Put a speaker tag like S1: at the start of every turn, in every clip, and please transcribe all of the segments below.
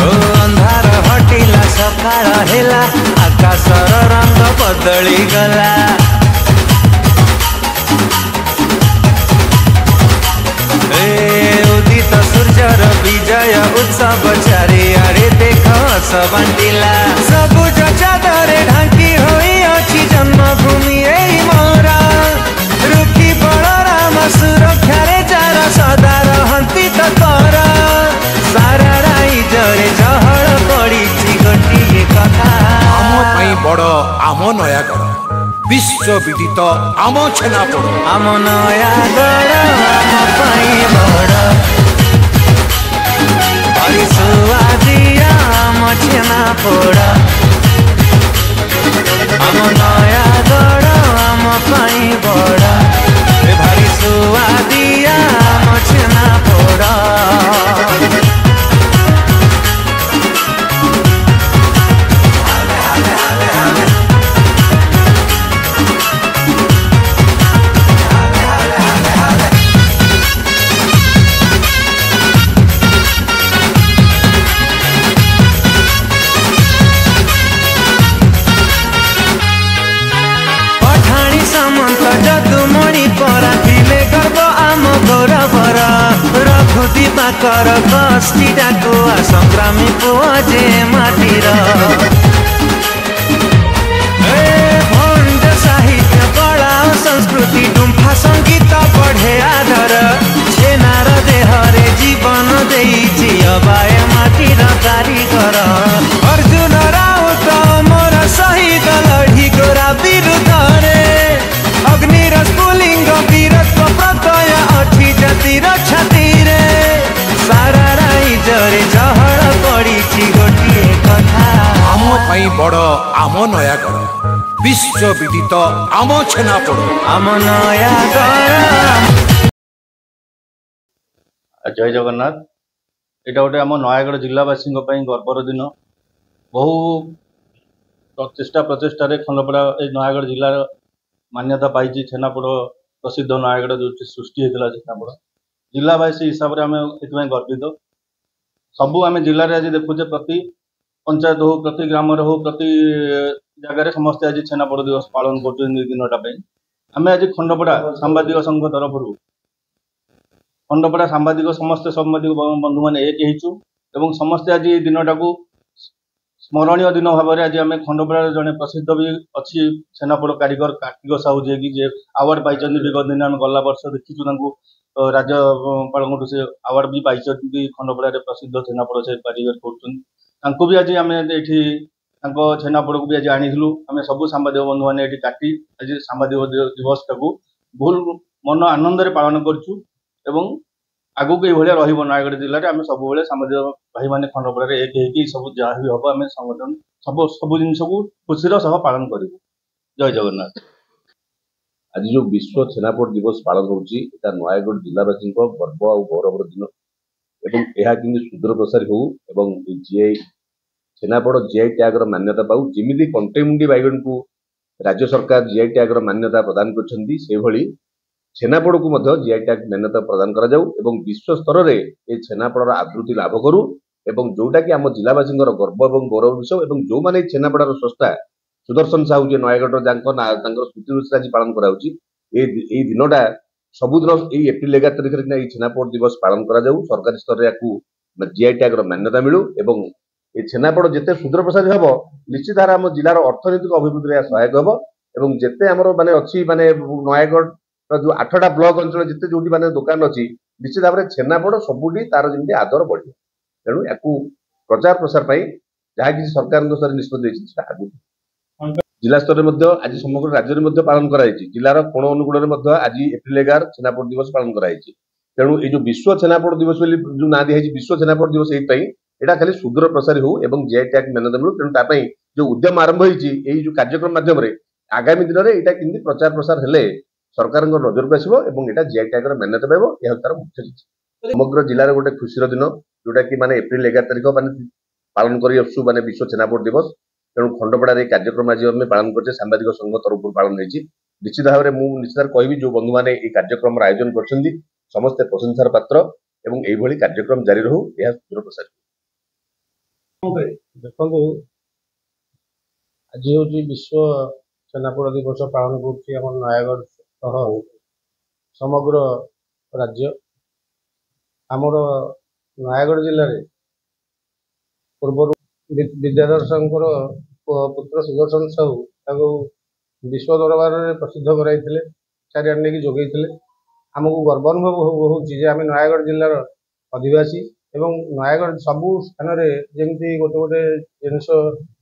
S1: अंधार हटिला सकाळ हेला आकाशर रंग बदली गला उदित सूर्यर विजय उत्सव चारिआडे देख हस बांटिला सबुज चादरे ढांकी होई अछि जन्मभूमि एई मोरा रुखी बलराम सुरक्षा रे जार सदा रहंती तत्पर सारा राइजरे जहड़ पड़ी गोटिए कथा
S2: आम पई बड़ आम नयागढ़ विश्व विदित आम छेनापोड़
S1: आम नयागढ़ आम पई बड़ भारी सुआदिया आम छेनापोड़ आम नयागढ़ आम पई बड़ भारी सुआदिया आम छेनापोड़ कर कष्टी डाकुआ संग्रामी पुआ जे माटीर भंड साहित्य कला संस्कृति गुंफा संगीत बढ़े आधर छेनार देहरे जीवन देइछि अबाय माटीर कारीगर अर्जुन राउत मोर शहीद लड़ी गोरा विरुद्ध रे अग्निर स्फुलिंग वीरत्व प्रत्यय अठी जातिर छाती रे सारा राइजरे जहड़ पड़ी गोटिए कथा
S2: आम पई बड़ आम नयागढ़ विश्व विदित आम छेनापोड़
S1: आम नयागढ़।
S3: जय जगन्नाथ। एटा गोटे आम नयागढ़ जिलावासी गर्वर दिन बहु चेष्टा प्रचेषार खंडपड़ा नयागढ़ जिलार मान्यता पाई छेनापोड़ प्रसिद्ध नयागढ़ जो सृष्टि होता छेनापोड़ जिलावासी हिसाब से आम ये गर्वित सबू आम जिले में आज देखुचे प्रति पंचायत हो प्रति ग्राम हो प्रति जगार समस्ते आज छेनापोड़ दिवस पालन कर दिनटा आम आज खंडपड़ा सांबादिक संघ तरफ खंडपड़ा सांबादिक समस्त सांबादिक बंधु मैंने एक हो समस्ते आज दिनटा को स्मरणीय दिन भाव में आज आम खंडपड़ा जड़े प्रसिद्ध भी अच्छी छेनापोड़ कारीगर कार्तिक साहू जी आवार्ड पाई विगत दिन आम गला वर्ष देखीचु राज्यपाल से आवार्ड भी पाई खंडपड़ा प्रसिद्ध छेनापोड़ से कारीगर कर भी आज आम ये छेनापोड़ को भी आज आनीलु आम सब सांबादिक बंधु मैंने काटी आज सांबादिक दिवस टाक भूल मन आनंद पालन करूँ आगू को ये रहा नयागढ़ जिले में आम सब सांबादिक भाई मैंने खंडपड़ा एक सब जहाँ भी हम आम संगठन सब सब जिन को खुशी सह पालन करूँ। जय जगन्नाथ।
S4: आज जो विश्व छेनापोड़ दिवस पालन होची नयागढ़ जिलावासी गर्व और गौरवर दिन एवं यह कि सुदूर प्रसारी हो जीआई छेनापोड़ जीआई टैग मान्यता पाऊ जमी कंटेमुंडी बैगण को राज्य सरकार जीआई टैग मान्यता प्रदान कर छेनापोड़ को जीआई टैग मान्यता प्रदान करा विश्व स्तर में ये छेनापोड़ आदृति लाभ करू जोटा कि आम जिलावासी गर्व और गौरव विषय जो मैंने छेनापोड़ संस्था सुदर्शन साहू जी नयागढ़ स्मृति आज पालन करा दिनटा सबुदिन ये एप्रिल 11 तारिख में छेनापोड़ दिवस पालन करा सरकारी स्तर में जीआई टैग मान्यता मिलू ये छेनापोड़ जिते सुदूर प्रसारी हम निश्चित भाव आम जिलार अर्थनैतिक अभिवृद्धि सहायक हम जिते आमर माने अच्छी माने नयागढ़ जो 8टा ब्लॉक अंचल जिते जो माने दुकान अच्छी निश्चित भाव में छेनापोड़ सबुठी तार जमी आदर बढ़ तेणु या प्रचार प्रसार जहाँ किसी सरकार स्तर निष्पत्ति आगू जिला स्तर में आज समग्र राज्य में पालन कराई जिलार कोण अनुकूल आज एप्रिल 11 छेनापोड़ दिवस पालन कराई तेणु ये जो विश्व छेनापोड़ दिवस जो ना दिखाई विश्व छेनापोड़ दिवस यहाँ खाली सुदूर प्रसारी हो जीआई टैग मान्यता मिलू तेणु जो उद्यम आरंभ होती जो कार्यक्रम माध्यम आगामी दिन में यहाँ केमती प्रचार प्रसार हेले सरकार नजर को आसो यहाँ जीआई टैग मान्यता पाइब यह तार मुख्य समग्र जिलार गोटे खुशी दिन जोटा कि माने एप्रिल 11 तारिख माने पालन कर माने विश्व छेनापोड़ दिवस तेणु खंडपड़ा कार्यक्रम आज आम पालन कर सांबादिक संघ तरफ पालन होती निश्चित भाव में निश्चित कहि जो बंधु मैंने ये कार्यक्रम आयोजन कर समस्ते प्रशंसार पात्र एवं यही कार्यक्रम जारी रहू यह सुदूर प्रसारी।
S5: ଦେଖନ୍ତୁ ଆଜି ହେଉଛି ବିଶ୍ୱ ଛେନାପୋଡ଼ ଦିବସ ପାଳନ କରୁଛି ଆମ ନୟାଗଡ଼ ସହ ସମଗ୍ର ରାଜ୍ୟ। ଆମର ନୟାଗଡ଼ ଜିଲ୍ଲାରେ ପୂର୍ବରୁ ବିଦ୍ୟାଧର ସାହୁଙ୍କର ପୁତ୍ର ସୁଦର୍ଶନ ସାହୁ ତାଙ୍କୁ ବିଶ୍ୱ ଦରବାରରେ ପ୍ରସିଦ୍ଧ କରାଇଥିଲେ, ଚାରିଆଡ଼େ ନେଇକି ଯୋଗେଇଥିଲେ। ଆମକୁ ଗର୍ବ ଅନୁଭବ ହେଉଛି ଯେ ଆମେ ନୟାଗଡ଼ ଜିଲ୍ଲାର ଅଧିବାସୀ ଏବଂ ନୟାଗଡ଼ ସବୁ ସ୍ଥାନରେ ଯେମିତି ଗୋଟେ ଗୋଟେ ଜିନିଷ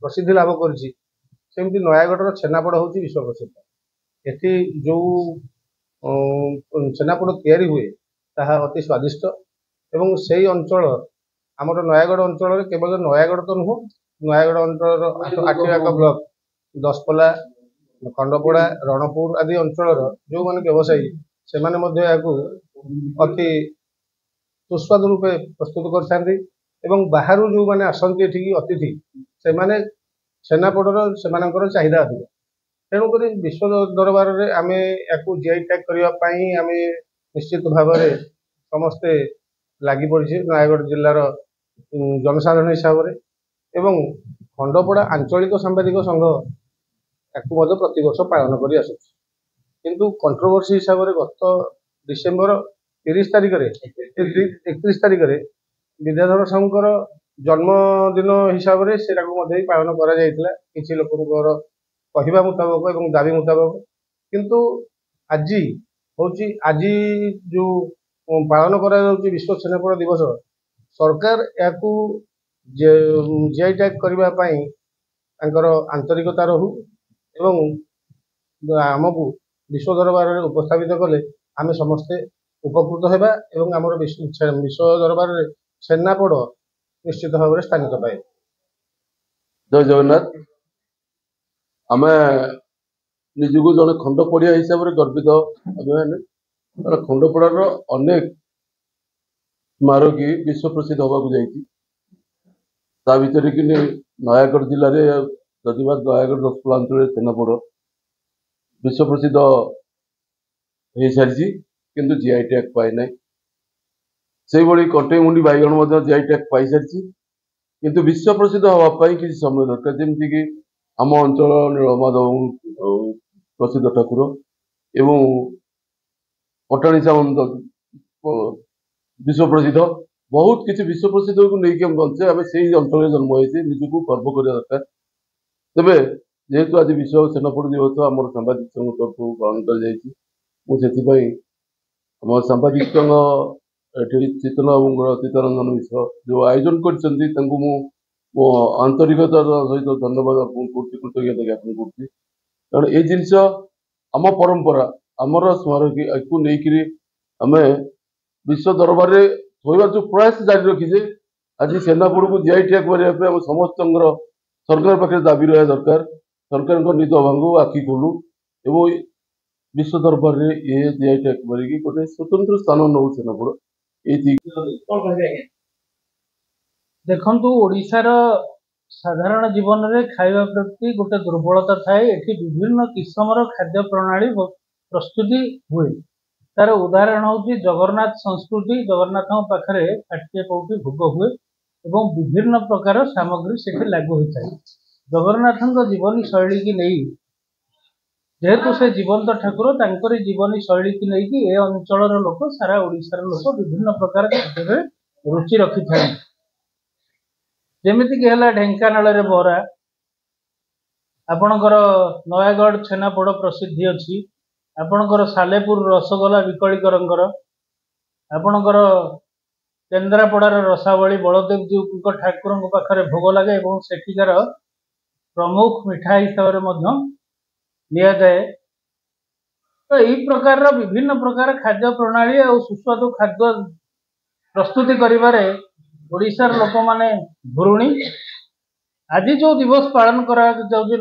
S5: ପ୍ରସିଦ୍ଧି ଲାଭ କରିଛି, ସେମିତି ନୟାଗଡ଼ର ଛେନାପୋଡ଼ ହେଉଛି ବିଶ୍ୱ ପ୍ରସିଦ୍ଧ। ଏଠି ଯେଉଁ ଛେନାପୋଡ଼ ତିଆରି ହୁଏ ତାହା ଅତି ସ୍ୱାଦିଷ୍ଟ ଏବଂ ସେଇ ଅଞ୍ଚଳ ଆମର ନୟାଗଡ଼ ଅଞ୍ଚଳରେ କେବଳ ନୟାଗଡ଼ ତ ନୁହଁ, ନୟାଗଡ଼ ଅଞ୍ଚଳର ଆଠିଆକ ବ୍ଲକ, ଦଶପଲ୍ଲା, ଖଣ୍ଡପଡ଼ା, ରଣପୁର ଆଦି ଅଞ୍ଚଳର ଯେଉଁମାନେ ବ୍ୟବସାୟୀ ସେମାନେ ମଧ୍ୟ ଏହାକୁ ଅତି ସୁସ୍ୱାଦୁ ରୂପେ ପ୍ରସ୍ତୁତ କରିଥାନ୍ତି ଏବଂ ବାହାରୁ ଯେଉଁମାନେ ଆସନ୍ତି ଏଠିକି ଅତିଥି ସେମାନେ ଛେନାପୋଡ଼ର ସେମାନଙ୍କର ଚାହିଦା ଅଧିକ। ତେଣୁକରି ବିଶ୍ୱ ଦରବାରରେ ଆମେ ୟାକୁ GI ଟ୍ୟାଗ୍ କରିବା ପାଇଁ ଆମେ ନିଶ୍ଚିତ ଭାବରେ ସମସ୍ତେ ଲାଗି ପଡ଼ିଛେ ନୟାଗଡ଼ ଜିଲ୍ଲାର ଜନସାଧାରଣ ହିସାବରେ ଏବଂ ଖଣ୍ଡପଡ଼ା ଆଞ୍ଚଳିକ ସାମ୍ବାଦିକ ସଂଘ ୟାକୁ ମଧ୍ୟ ପ୍ରତିବର୍ଷ ପାଳନ କରି ଆସୁଛି। କିନ୍ତୁ କଣ୍ଟ୍ରୋଭର୍ସି ହିସାବରେ ଗତ ଡିସେମ୍ବର 31 ତାରିଖରେ ବିଦ୍ୟାଧର ସାହୁଙ୍କର ଜନ୍ମଦିନ ହିସାବରେ ସେଟାକୁ ମଧ୍ୟ ପାଳନ କରାଯାଇଥିଲା କିଛି ଲୋକଙ୍କର କହିବା ମୁତାବକ ଏବଂ ଦାବି ମୁତାବକ। କିନ୍ତୁ ଆଜି ଯେଉଁ ପାଳନ କରାଯାଉଛି ବିଶ୍ୱ ଛେନାପୋଡ଼ ଦିବସ, ସରକାର ଏହାକୁ GI ଟ୍ୟାଗ୍ କରିବା ପାଇଁ ତାଙ୍କର ଆନ୍ତରିକତା ରହୁ ଏବଂ ଆମକୁ ବିଶ୍ୱ ଦରବାରରେ ଉପସ୍ଥାପିତ କଲେ ଆମେ ସମସ୍ତେ ଉପକୃତ ହେବା ଏବଂ ଆମର ବିଶ୍ୱ ଦରବାରରେ ଛେନାପୋଡ଼ ନିଶ୍ଚିତ ଭାବରେ ସ୍ଥାନିତ ପାଏ।
S4: ଜୟ ଜଗନ୍ନାଥ। ଆମେ ନିଜକୁ ଜଣେ ଖଣ୍ଡପଡ଼ିଆ ହିସାବରେ ଗର୍ବିତ। ଆମେ ଖଣ୍ଡପଡ଼ାର ଅନେକ ସ୍ମାରକୀ ବିଶ୍ୱ ପ୍ରସିଦ୍ଧ ହେବାକୁ ଯାଇଛି। ତା ଭିତରେ କି ନୟାଗଡ଼ ଜିଲ୍ଲାରେ ଯଦିବା ନୟାଗଡ଼ ଦଶପଲ୍ଲା ଅଞ୍ଚଳରେ ଛେନାପୋଡ଼ ବିଶ୍ୱ ପ୍ରସିଦ୍ଧ ହେଇସାରିଛି, କିନ୍ତୁ GI ଟ୍ୟାଗ୍ ପାଇନାହିଁ। ସେଇଭଳି କଣ୍ଟେଇମୁଣ୍ଡି ବାଇଗଣ ମଧ୍ୟ GI ଟ୍ୟାଗ୍ ପାଇସାରିଛି, କିନ୍ତୁ ବିଶ୍ୱ ପ୍ରସିଦ୍ଧ ହେବା ପାଇଁ କିଛି ସମୟ ଦରକାର। ଯେମିତିକି ଆମ ଅଞ୍ଚଳ ନୀଳମାଧବ ପ୍ରସିଦ୍ଧ ଠାକୁର ଏବଂ ପଠାଣି ସାମନ୍ତ ବିଶ୍ୱ ପ୍ରସିଦ୍ଧ, ବହୁତ କିଛି ବିଶ୍ୱ ପ୍ରସିଦ୍ଧକୁ ନେଇକି ଆମେ ବଞ୍ଚେ। ଆମେ ସେଇ ଅଞ୍ଚଳରେ ଜନ୍ମ ହେଇଛେ, ନିଜକୁ ଗର୍ବ କରିବା ଦରକାର। ତେବେ ଯେହେତୁ ଆଜି ବିଶ୍ୱ ଛେନାପୋଡ଼ ଦିବସ ଆମର ସାମ୍ବାଦିକ ସଂଘ ତରଫରୁ ପାଳନ କରାଯାଇଛି, ମୁଁ ସେଥିପାଇଁ ଆମ ସାମ୍ବାଦିକ ସଂଘ ଏଠି ଚିତ୍ତରଞ୍ଜନ ମିଶ୍ର ଯେଉଁ ଆୟୋଜନ କରିଛନ୍ତି ତାଙ୍କୁ ମୁଁ ମୋ ଆନ୍ତରିକତାର ସହିତ ଧନ୍ୟବାଦ ଜ୍ଞାପନ କରୁଛି, କୃତଜ୍ଞତା ଜ୍ଞାପନ କରୁଛି। କାରଣ ଏଇ ଜିନିଷ ଆମ ପରମ୍ପରା, ଆମର ସ୍ମାରକୀ, ଏହାକୁ ନେଇକିରି ଆମେ ବିଶ୍ୱ ଦରବାରରେ ଥୋଇବା ଯେଉଁ ପ୍ରୟାସ ଜାରି ରଖିଛେ, ଆଜି ଛେନାପୋଡ଼କୁ GI ଟ୍ୟାଗ୍ କରିବା ପାଇଁ ଆମ ସମସ୍ତଙ୍କର ସରକାର ପାଖରେ ଦାବି ରହିବା ଦରକାର। ସରକାରଙ୍କ ନିଦ ଭାଙ୍ଗୁ, ଆଖି ଖୋଲୁ ଏବଂ ବିଶ୍ୱ ଦରବାରରେ ଏ GI ଟ୍ୟାଗ୍ କରିକି ଗୋଟେ ସ୍ୱତନ୍ତ୍ର ସ୍ଥାନ ନେଉ ଛେନାପୋଡ଼।
S6: ଦେଖନ୍ତୁ, ଓଡ଼ିଶାର ସାଧାରଣ ଜୀବନରେ ଖାଇବା ପ୍ରତି ଗୋଟେ ଦୁର୍ବଳତା ଥାଏ। ଏଠି ବିଭିନ୍ନ କିସମର ଖାଦ୍ୟ ପ୍ରଣାଳୀ ପ୍ରସ୍ତୁତି ହୁଏ। ତାର ଉଦାହରଣ ହେଉଛି ଜଗନ୍ନାଥ ସଂସ୍କୃତି। ଜଗନ୍ନାଥଙ୍କ ପାଖରେ ଷାଠିଏ ପଉଟି ଭୋଗ ହୁଏ ଏବଂ ବିଭିନ୍ନ ପ୍ରକାର ସାମଗ୍ରୀ ସେଠି ଲାଗୁ ହୋଇଥାଏ। ଜଗନ୍ନାଥଙ୍କ ଜୀବନୀ ଶୈଳୀକି ନେଇ, ଯେହେତୁ ସେ ଜୀବନ୍ତ ଠାକୁର, ତାଙ୍କରି ଜୀବନୀ ଶୈଳୀକି ନେଇକି ଏ ଅଞ୍ଚଳର ଲୋକ, ସାରା ଓଡ଼ିଶାର ଲୋକ ବିଭିନ୍ନ ପ୍ରକାର ଖାଦ୍ୟରେ ରୁଚି ରଖିଥାନ୍ତି। ଯେମିତିକି ହେଲା ଢେଙ୍କାନାଳରେ ବରା, ଆପଣଙ୍କର ନୟାଗଡ଼ ଛେନାପୋଡ଼ ପ୍ରସିଦ୍ଧି ଅଛି, ଆପଣଙ୍କର ସାଲେପୁର ରସଗୋଲା ବିକଳିକରଙ୍କର, ଆପଣଙ୍କର କେନ୍ଦ୍ରାପଡ଼ାର ରସାବଳୀ ବଳଦେବଜୀଉଙ୍କ ଠାକୁରଙ୍କ ପାଖରେ ଭୋଗ ଲାଗେ ଏବଂ ସେଠିକାର ପ୍ରମୁଖ ମିଠା ହିସାବରେ ମଧ୍ୟ ନିଆଯାଏ। ତ ଏହି ପ୍ରକାରର ବିଭିନ୍ନ ପ୍ରକାର ଖାଦ୍ୟ ପ୍ରଣାଳୀ ଆଉ ସୁସ୍ୱାଦୁ ଖାଦ୍ୟ ପ୍ରସ୍ତୁତି କରିବାରେ ଓଡ଼ିଶାର ଲୋକମାନେ ଘୁରୁଣି। ଆଜି ଯେଉଁ ଦିବସ ପାଳନ କରାଯାଉଛି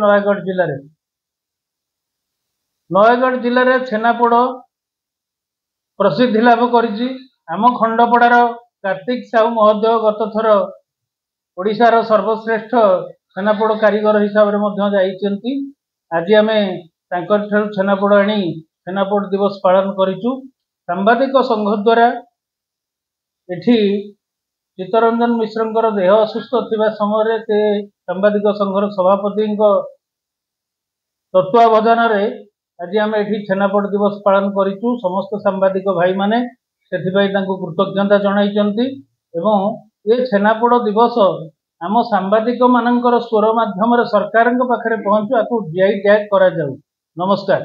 S6: ନୟାଗଡ଼ ଜିଲ୍ଲାରେ ଛେନାପୋଡ଼ ପ୍ରସିଦ୍ଧି ଲାଭ କରିଛି। ଆମ ଖଣ୍ଡପଡ଼ାର କାର୍ତ୍ତିକ ସାହୁ ମହୋଦୟ ଗତ ଥର ଓଡ଼ିଶାର ସର୍ବଶ୍ରେଷ୍ଠ ଛେନାପୋଡ଼ କାରିଗର ହିସାବରେ ମଧ୍ୟ ଯାଇଛନ୍ତି। ଆଜି ଆମେ ତାଙ୍କଠାରୁ ଛେନାପୋଡ଼ ଆଣି ଛେନାପୋଡ଼ ଦିବସ ପାଳନ କରିଛୁ। ସାମ୍ବାଦିକ ସଂଘ ଦ୍ୱାରା ଏଠି ଚିତ୍ତରଞ୍ଜନ ମିଶ୍ରଙ୍କର ଦେହ ଅସୁସ୍ଥ ଥିବା ସମୟରେ ସେ ସାମ୍ବାଦିକ ସଂଘର ସଭାପତିଙ୍କ ତତ୍ତ୍ୱାବଧାନରେ ଆଜି ଆମେ ଏଠି ଛେନାପୋଡ଼ ଦିବସ ପାଳନ କରିଛୁ। ସମସ୍ତ ସାମ୍ବାଦିକ ଭାଇମାନେ ସେଥିପାଇଁ ତାଙ୍କୁ କୃତଜ୍ଞତା ଜଣାଇଛନ୍ତି ଏବଂ ଏ ଛେନାପୋଡ଼ ଦିବସ ଆମ ସାମ୍ବାଦିକମାନଙ୍କର ସ୍ୱର ମାଧ୍ୟମରେ ସରକାରଙ୍କ ପାଖରେ ପହଞ୍ଚୁ, ଆକୁ GI ଟ୍ୟାଗ୍ କରାଯାଉ। ନମସ୍କାର।